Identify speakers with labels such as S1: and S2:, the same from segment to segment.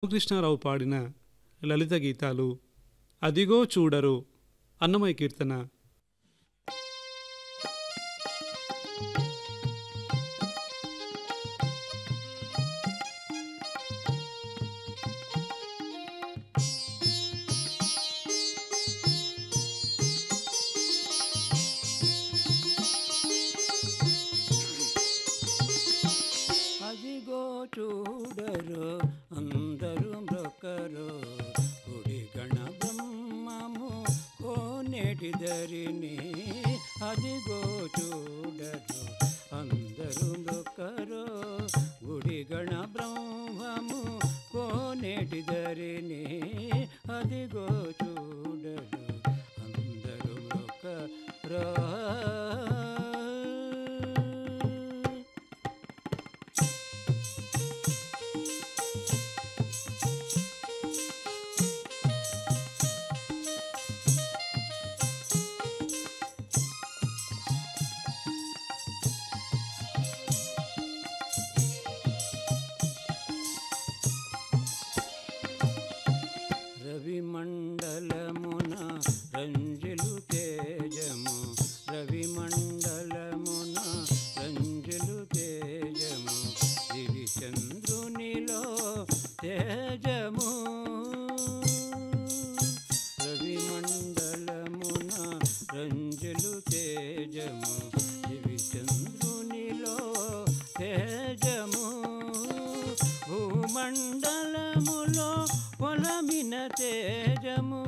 S1: రామకృష్ణారావు పాడిన లలిత గీతాలు అదిగో చూడరు అన్నమయ్య కీర్తన.
S2: అదిగో చూడరు అందరూ మ్రొక్కరు గుడి గణ బ్రహ్మము కోనేటి దరిని. అదిగో చూడరు అందరూ మ్రొక్కరు గుడి గణ బ్రహ్మము కోనేటి దరిని. అదిగో చూడరు అందరూ మ్రొక్కరు. రవిమండలమున రంజులు తేజము, రవిమండలమున రంజులు తేజము, దివి చంద్రునిలో తేజము. రవిమండలమున రంజులు తేజము, దివి చంద్రునిలో తేజము. భూమండలములో పొలమిన తేజము,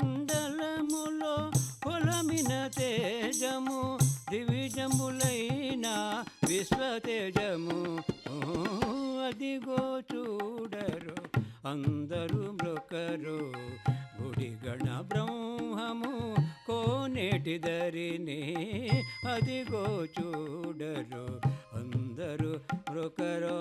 S2: భూమండలములో పొలమిన తేజము, దివిజంబులైన విశ్వతేజము. అదిగో చూడరు అందరూ మ్రొక్కరు గుడి గణ బ్రహ్మము కోనేటి దరిని. అదిగో చూడరు అందరూ మ్రొక్కరు.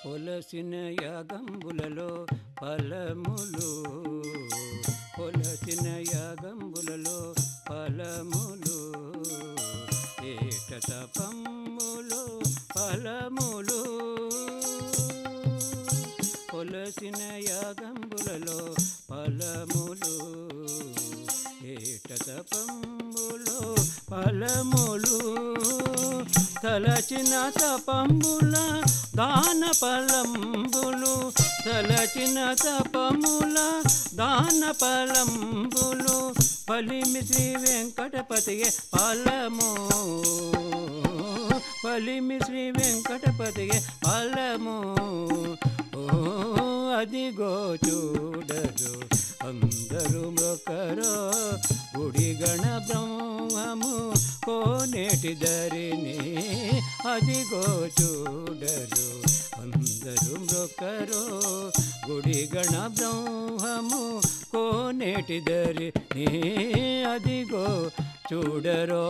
S2: పొలసిన యాగంబులలో ఫలములు, పొలసిన యాగంబులలో ఫలములు, ఏట తపములు ఫలములు. పొలసిన యాగంబులలో ఫలములు, ఏట తపములు ఫలములు. తలచిన తపముల దాన ఫలంబులు, తలచిన తపముల దాన ఫలంబులు. ఫలిమి శ్రీ వెంకటపతియే ఫలము, ఫలిమి శ్రీ వెంకటపతియే ఫలము. అదిగో చూడరు అందరూ మ్రొక్కరు గుడి గణ బ్రహ్మము కోనేటి దరిని. అదిగో చూడరు అందరూ మ్రొక్కరు గుడి గణ బ్రహ్మము కోనేటి దరిని. అదిగో చూడరో.